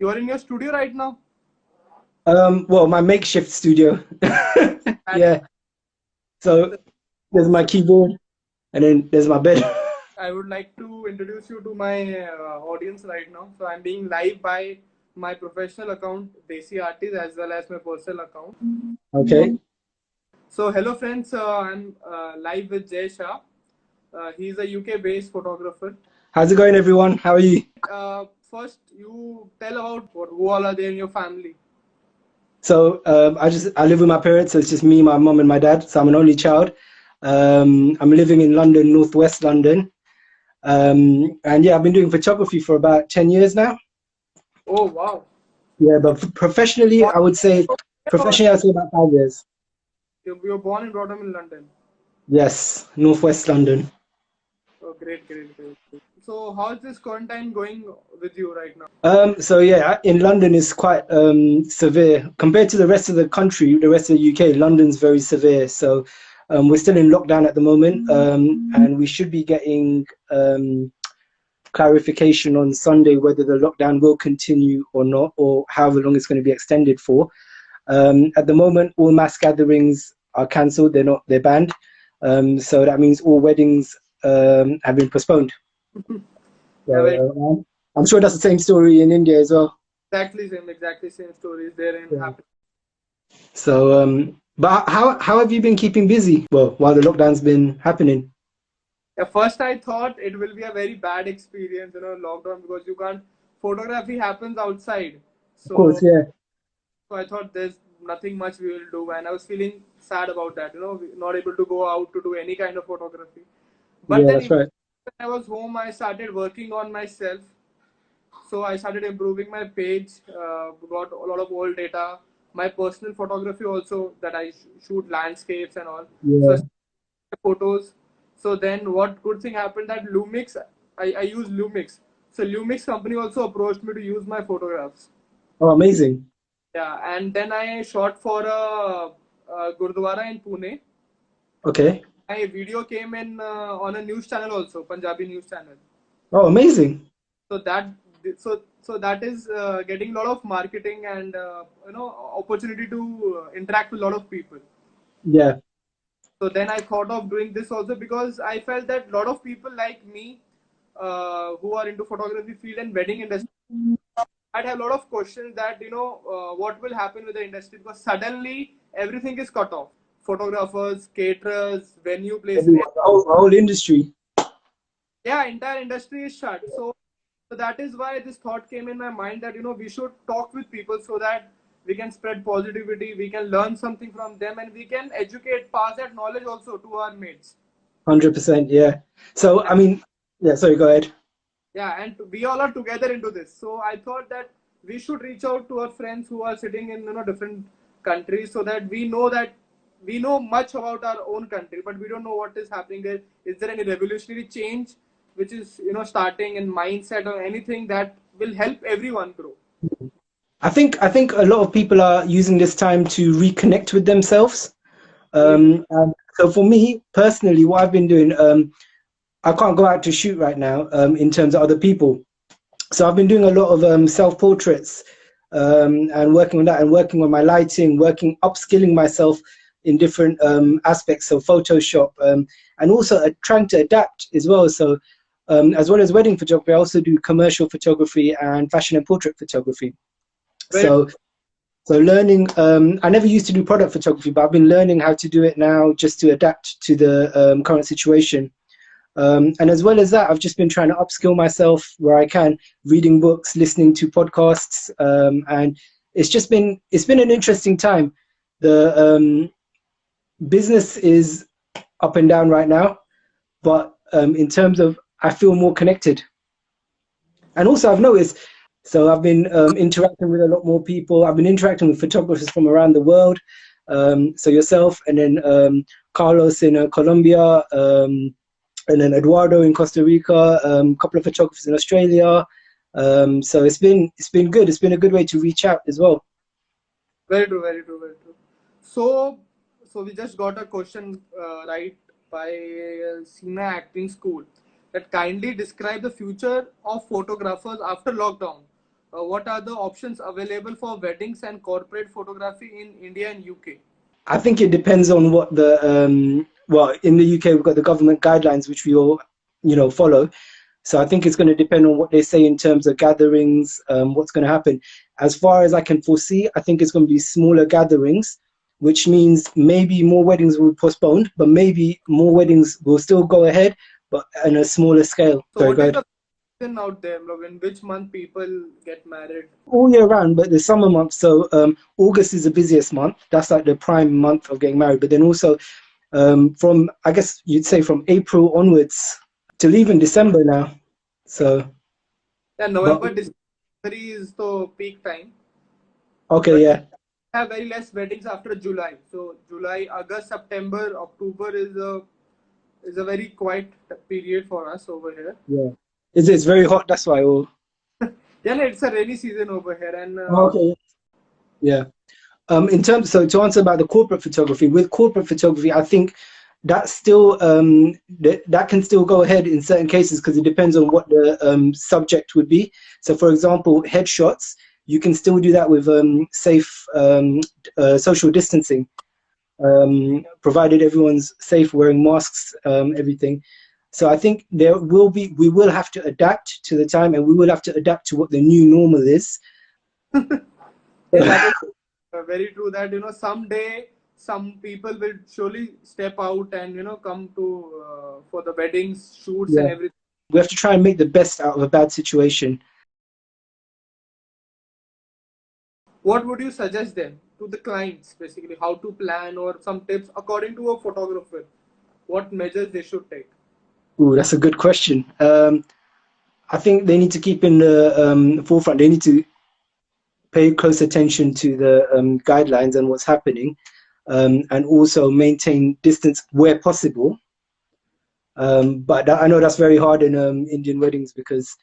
You're in your studio right now? Well, my makeshift studio. And Yeah. So there's my keyboard and then there's my bed. I would like to introduce you to my audience right now. So I'm being live by my professional account, Desi Artist, as well as my personal account. Okay. So hello friends, I'm live with Shah. He's a UK-based photographer. How's it going, everyone? How are you? First, you tell about who all are there in your family. So I live with my parents, so it's just me, my mom, and my dad. So I'm an only child. I'm living in London, northwest London. And yeah, I've been doing photography for about 10 years now. Oh wow! Yeah, but professionally, Born I would say or professionally, I'd say about 5 years. you're born and brought up in London. Yes, northwest London. Oh, great, great, great. So, how's this quarantine going with you right now? So yeah, in London is quite severe compared to the rest of the country, the rest of the UK. London's very severe. So we're still in lockdown at the moment, and we should be getting clarification on Sunday whether the lockdown will continue or not, or however long it's going to be extended for. At the moment, all mass gatherings are cancelled. They're banned. So that means all weddings have been postponed. So Yeah, very I'm sure that's the same story in India as well. exactly same stories there in Yeah. happening. So, but how have you been keeping busy? Well, while the lockdown's been happening. At first, I thought it will be a very bad experience, lockdown because you can't. Photography happens outside, Of course, so yeah, I thought there's nothing much we will do, and I was feeling sad about that. Not able to go out to do any kind of photography. But yeah, then, that's even right. when I was home, I started working on myself. So I started improving my page, got a lot of old data, my personal photography also that I shoot landscapes and all. So I Yeah. started photos. So then what good thing happened that Lumix, I use Lumix. So Lumix company also approached me to use my photographs. Oh, amazing. Yeah, and then I shot for a Gurdwara in Pune. Okay. My video came in on a news channel also, Punjabi news channel. Oh, amazing. So that is getting a lot of marketing and opportunity to interact with a lot of people. Yeah, So then I thought of doing this also because I felt that a lot of people like me who are into photography field and wedding industry, I'd have a lot of questions that what will happen with the industry because suddenly everything is cut off, photographers, caterers, venue everyone, placement. the whole industry. Yeah, entire industry is shut. So that is why this thought came in my mind that we should talk with people so that we can spread positivity, we can learn something from them, and we can educate, pass that knowledge also to our mates. 100%. Yeah. So, I mean, yeah. Sorry. Go ahead. Yeah, and we all are together into this. So I thought that we should reach out to our friends who are sitting in different countries so that we know much about our own country, but we don't know what is happening there. Is there any revolutionary change which is starting in mindset or anything that will help everyone grow? I think a lot of people are using this time to reconnect with themselves. Very true. And so for me personally, what I've been doing, I can't go out to shoot right now, in terms of other people. So I've been doing a lot of self-portraits, and working on that and working on my lighting, upskilling myself in different aspects of Photoshop, and also trying to adapt as well. So as well as wedding photography, I also do commercial photography and fashion and portrait photography. Very true. So learning, I never used to do product photography, but I've been learning how to do it now just to adapt to the current situation. And as well as that, I've just been trying to upskill myself where I can, reading books, listening to podcasts, and it's been an interesting time. The business is up and down right now, but in terms of, I feel more connected. And also, I've noticed, so I've been interacting with a lot more people. I've been interacting with photographers from around the world. So yourself, and then Carlos in Colombia. And then Eduardo in Costa Rica, a couple of photographers in Australia. So it's been good. It's been a good way to reach out as well. Very true, very true, very true. So, so we just got a question right by Sina Acting School that kindly describe the future of photographers after lockdown. What are the options available for weddings and corporate photography in India and UK? I think it depends on what the well, in the UK we've got the government guidelines which we all, follow. So I think it's going to depend on what they say in terms of gatherings, what's going to happen. As far as I can foresee, I think it's going to be smaller gatherings, which means maybe more weddings will be postponed, but maybe more weddings will still go ahead, but on a smaller scale. So Sorry, what go is ahead. the season out there? Like, in which month people get married? All year round, but the summer months. So August is the busiest month. That's like the prime month of getting married. But then also from, I guess you'd say from April onwards till even December now. So, Yeah, but November, December is the peak time. okay, But yeah, have very less weddings after July. So July, August, September, October is a very quiet period for us over here. yeah. It's very hot. That's why. Oh, Yeah, no, it's a rainy season over here, and okay, yeah. In terms, so to answer about the corporate photography, with corporate photography, I think that's still that can still go ahead in certain cases because it depends on what the subject would be. So, for example, headshots, you can still do that with safe social distancing, provided everyone's safe, wearing masks, everything. So I think we will have to adapt to the time, and we will have to adapt to what the new normal is. yeah, that is very true. That someday some people will surely step out and come to for the weddings, shoots, and Yeah, everything. we have to try and make the best out of a bad situation. What would you suggest them to the clients, basically, how to plan or some tips according to a photographer? What measures they should take? Ooh, that's a good question. I think they need to keep in the forefront. They need to pay close attention to the guidelines and what's happening, and also maintain distance where possible. But I know that's very hard in Indian weddings because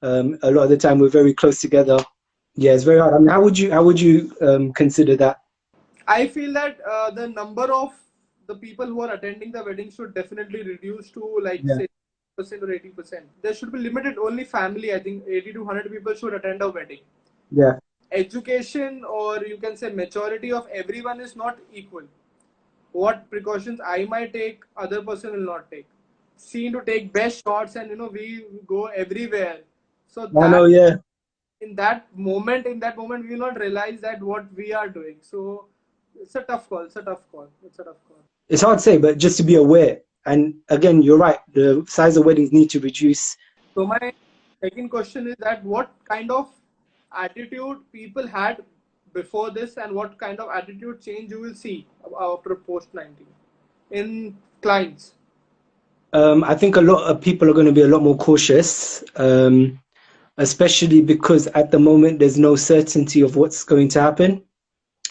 a lot of the time we're very close together. Yeah, it's very hard. I mean, how would you consider that? I feel that the number of the people who are attending the wedding should definitely reduce to like Yeah, say percent or 80%. There should be limited only family. I think 80 to 100 people should attend a wedding. yeah. Education or you can say maturity of everyone is not equal. What precautions I might take, other person will not take. Seen to take best shots and we go everywhere. So I know. that Yeah, in that moment we will not realize that what we are doing. So it's a tough call. It's a tough call. it's hard to say, but just to be aware. And again, you're right. The size of weddings need to reduce. So my second question is that what kind of attitude people had before this and what kind of attitude change you will see after post 19 in clients. I think a lot of people are going to be a lot more cautious, especially because at the moment there's no certainty of what's going to happen.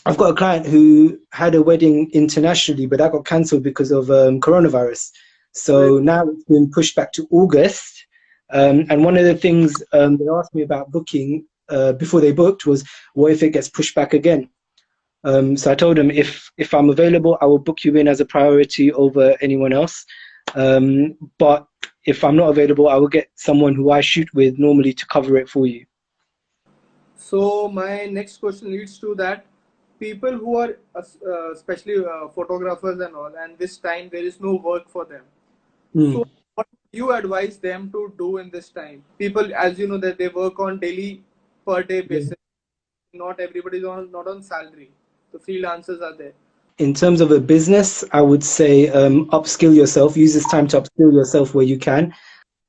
I've got a client who had a wedding internationally, but that got cancelled because of coronavirus. So now it's been pushed back to August. And one of the things they asked me about booking before they booked was, what if it gets pushed back again? So I told them if I'm available, I will book you in as a priority over anyone else. But if I'm not available, I will get someone who I shoot with normally to cover it for you. So my next question leads to that people who are especially photographers and all, and this time there is no work for them. Mm, So what do you advise them to do in this time? People, as you know, that they work on daily per day yeah. basis. Not everybody is not on salary. The freelancers are there. In terms of a business, I would say upskill yourself. Use this time to upskill yourself where you can.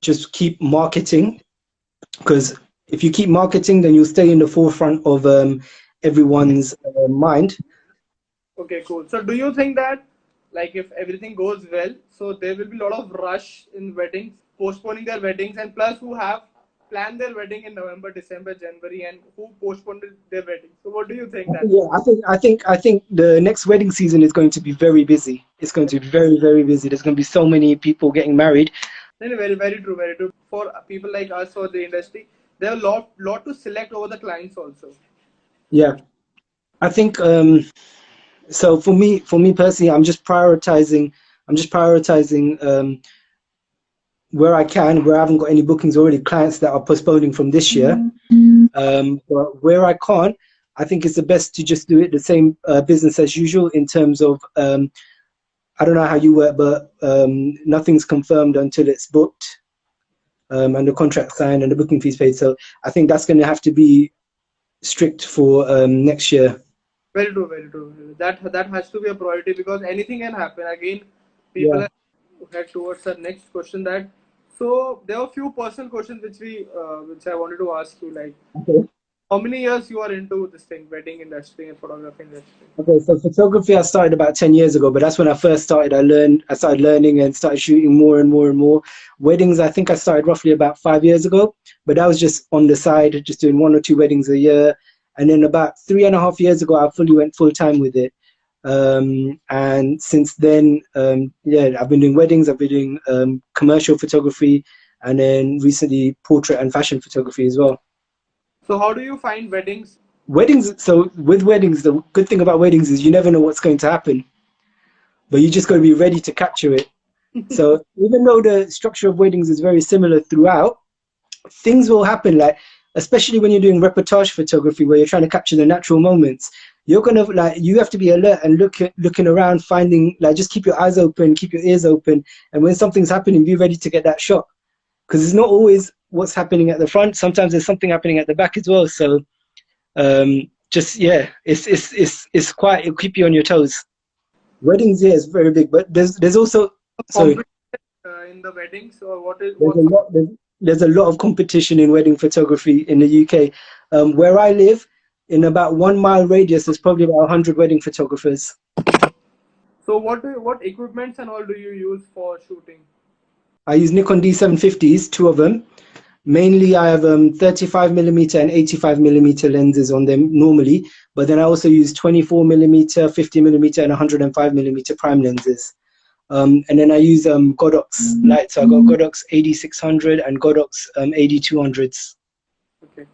Just keep marketing because if you keep marketing, then you'll stay in the forefront of everyone's mind. Okay, cool. So do you think that like if everything goes well, so there will be a lot of rush in weddings, postponing their weddings, and plus who have planned their wedding in November, December, January, and who postponed their wedding. So what do you think that? Yeah, I think the next wedding season is going to be very busy. It's going to be very, very busy. There's going to be so many people getting married. No, no, very, very true, very true. For people like us or the industry, there are lot to select over the clients also. Yeah, I think so. For me personally, I'm just prioritizing. where I can, where I haven't got any bookings already, clients that are postponing from this year. But where I can't, I think it's the best to just do it the same business as usual in terms of I don't know how you work, but nothing's confirmed until it's booked and the contract signed and the booking fees paid. So I think that's going to have to be strict for next year. Very true, very true. That has to be a priority because anything can happen. Again, people Yeah. are head towards the next question. That so there are a few personal questions which I wanted to ask you. Like, Okay. how many years you are into this thing, wedding industry and photography industry? Okay, so photography I started about 10 years ago, but that's when I first started. I started learning and started shooting more and more and more. Weddings, I think I started roughly about 5 years ago, but that was just on the side, just doing one or two weddings a year. And then about 3.5 years ago, I fully went full time with it. And since then, yeah, I've been doing weddings, I've been doing commercial photography, and then recently portrait and fashion photography as well. So how do you find weddings? Weddings, so with weddings, the good thing about weddings is you never know what's going to happen, but you just got to be ready to capture it. So even though the structure of weddings is very similar throughout, things will happen, like especially when you're doing reportage photography where you're trying to capture the natural moments. You're gonna like you have to be alert and looking around, finding like just keep your eyes open, keep your ears open, and when something's happening, be ready to get that shot because it's not always what's happening at the front. Sometimes there's something happening at the back as well. So just yeah, it's quite it'll keep you on your toes. Weddings, yeah, is very big, but there's also sorry, Competition in the weddings, or what is there's a what? lot there's a lot of competition in wedding photography in the UK. Where I live, in about 1 mile radius, there's probably about 100 wedding photographers. So what equipments and all do you use for shooting? I use Nikon D750s, two of them. Mainly, I have 35 millimeter and 85 millimeter lenses on them normally, but then I also use 24 millimeter, 50 millimeter, and 105 millimeter prime lenses. And then I use Godox lights. So I got Godox 8600 and Godox 8200s. Okay.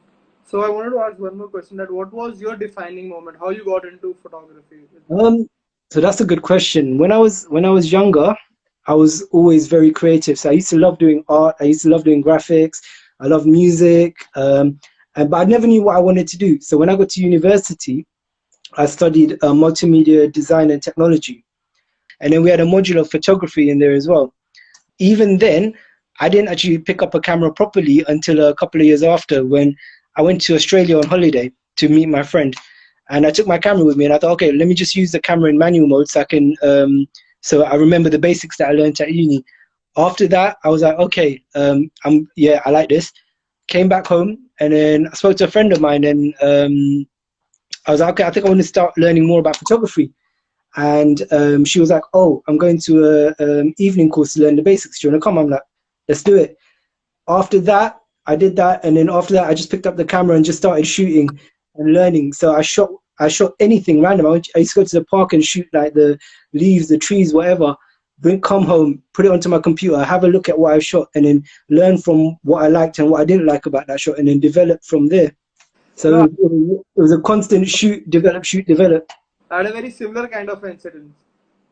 So I wanted to ask one more question. That what was your defining moment? How you got into photography? Um, so that's a good question. When I was younger, I was always very creative. So I used to love doing art. I used to love doing graphics. I love music. And but I never knew what I wanted to do. So when I got to university, I studied multimedia design and technology, and then we had a module of photography in there as well. Even then, I didn't actually pick up a camera properly until a couple of years after when I went to Australia on holiday to meet my friend. And I took my camera with me and I thought, okay, let me just use the camera in manual mode so I can, so I remember the basics that I learned at uni. After that, I was like, okay, yeah, I like this. Came back home and then I spoke to a friend of mine and I was like, okay, I think I want to start learning more about photography. And she was like, "Oh, I'm going to a evening course to learn the basics. Do you want to come?" I'm like, "Let's do it." After that, I did that, and then after that, I just picked up the camera and just started shooting and learning. So I shot anything random. I used to go to the park and shoot like the leaves, the trees, whatever. Come home, put it onto my computer, have a look at what I shot, and then learn from what I liked and what I didn't like about that shot, and then develop from there. So No, it was a constant shoot, develop, shoot, develop. I had a very similar kind of incident.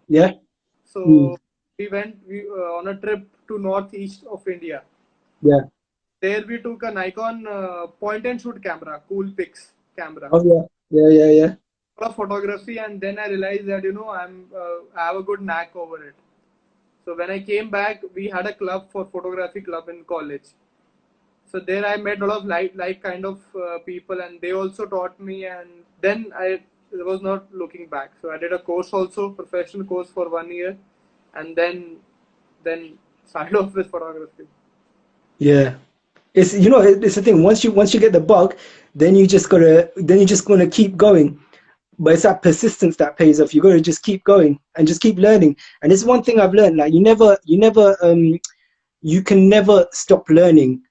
Yeah. Mm, So we went on a trip to northeast of India. yeah. There we took a Nikon point and shoot camera, cool pics camera, Oh yeah. Yeah. Yeah. Yeah. of photography, and then I realized that I have a good knack over it. So when I came back, we had a club for photography club in college. So there I met a lot of like kind of people, and they also taught me. And then I was not looking back. So I did a course also, professional course for 1 year, and then started off with photography. Yeah. It's the thing. Once you get the bug, then you just gonna keep going. But it's that persistence that pays off. You gotta just keep going and just keep learning. And it's one thing I've learned. Like you can never stop learning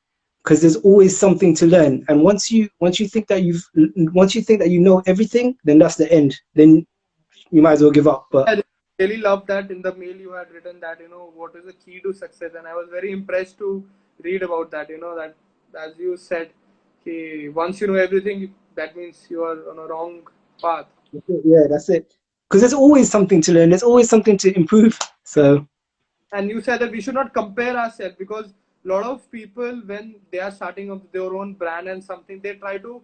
because there's always something to learn. And once you think that you know everything, then that's the end. Then you might as well give up. But I really love that in the mail you had written that what is the key to success, and I was very impressed to read about that. That as you said, once you know everything, that means you are on a wrong path. yeah, that's it. Because there's always something to learn. There's always something to improve. So. And you said that we should not compare ourselves, because a lot of people, when they are starting up their own brand and something, they try to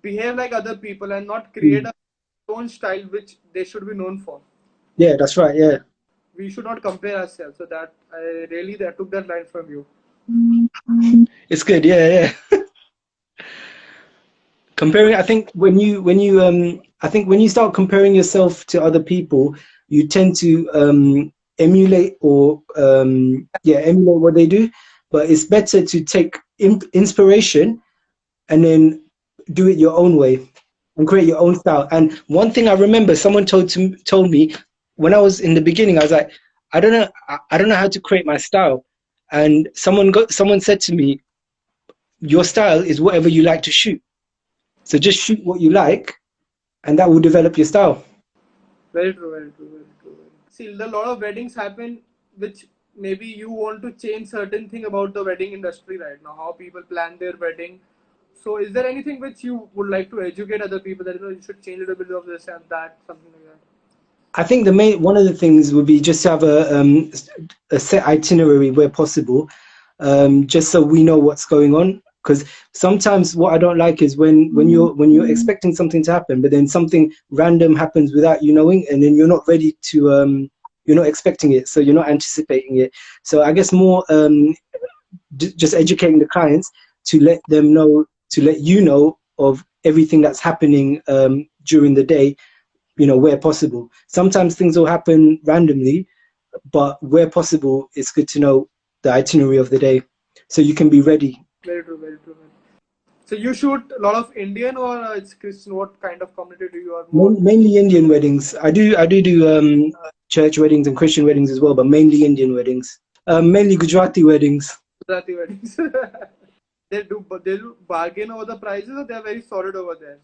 behave like other people and not create Mm. a own style which they should be known for. Yeah, that's right. Yeah. We should not compare ourselves. So that I really that took that line from you. It's good. Yeah, yeah. Comparing, I think I think when you start comparing yourself to other people, you tend to emulate or yeah, emulate what they do. But it's better to take inspiration and then do it your own way and create your own style. And one thing I remember, someone told me when I was in the beginning, I was like, I don't know how to create my style. And someone said to me, your style is whatever you like to shoot. So just shoot what you like, and that will develop your style. Very true, very true, very true. See, a lot of weddings happen, which maybe you want to change certain thing about the wedding industry right now, how people plan their wedding. So, is there anything which you would like to educate other people that you should change a little bit of this and that, something like that? I think the main one of the things would be just to have a set itinerary where possible, just so we know what's going on. Because sometimes what I don't like is when you're expecting something to happen, but then something random happens without you knowing, and then you're not ready to you're not expecting it, so you're not anticipating it. So I guess more just educating the clients to let them know, to let you know of everything that's happening during the day, you know, where possible. Sometimes things will happen randomly, but where possible, it's good to know the itinerary of the day so you can be ready. Very true, very true. So, you shoot a lot of Indian or it's Christian? What kind of community do you are more? Mainly Indian weddings. I do church weddings and Christian weddings as well, but mainly Indian weddings. Mainly Gujarati weddings. Gujarati weddings. They do bargain over the prices, or they are very solid over there.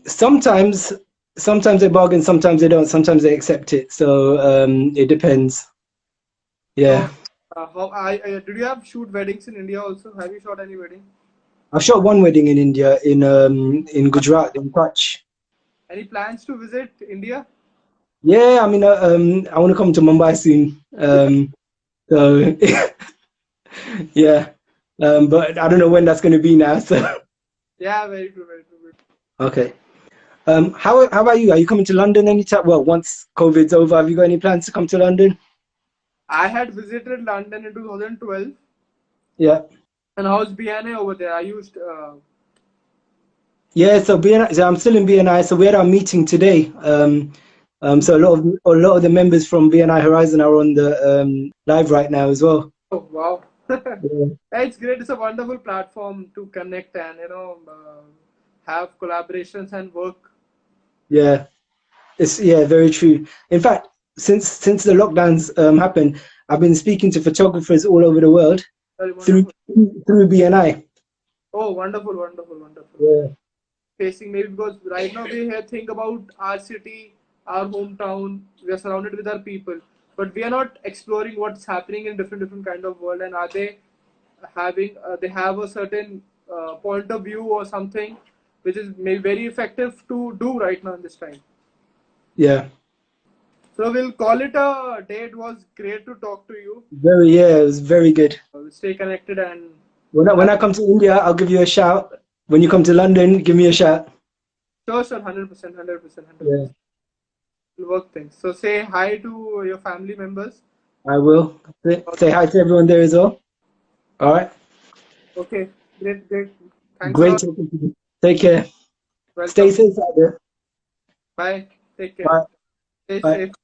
Sometimes they bargain, sometimes they don't, sometimes they accept it. So it depends. So, Yeah. how did you have shoot weddings in India also? Have you shot any wedding? I've shot one wedding in India in Gujarat in Kutch. Any plans to visit India? Yeah, I mean I want to come to Mumbai soon. So yeah. But I don't know when that's going to be now. So Yeah, very true, very true. Very true. okay. How about you? Are you coming to London anytime? Well, once COVID's over, have you got any plans to come to London? I had visited London in 2012, Yeah. and how's BNA over there? I used Yeah, so BNI, so I'm still in BNI. So we had our meeting today. So a lot of the members from BNI Horizon are on the live right now as well. oh wow. Yeah. Yeah, it's great. It's a wonderful platform to connect and have collaborations and work. Yeah, it's yeah, very true. In fact, since the lockdowns happened, I've been speaking to photographers all over the world Very through wonderful. through BNI. Oh, wonderful, wonderful, wonderful. Yeah, Facing maybe because right now we here think about our city, our hometown. We are surrounded with our people, but we are not exploring what's happening in different kind of world. And are they having? They have a certain point of view or something, which is maybe very effective to do right now in this time. yeah, So we'll call it a day. It was great to talk to you. yeah, it was very good. We'll stay connected and When have I come to India, I'll give you a shout. When you come to London, give me a shout. sure, sure, 100%, 100%, Yeah, 100%. We'll work things. So say hi to your family members. I will. Say hi to everyone there as well. All right. Okay, great, great. Thanks a Great lot. talking to you. Take care. Stay Welcome. safe out there. Bye. Take care. Bye. Stay Bye. safe.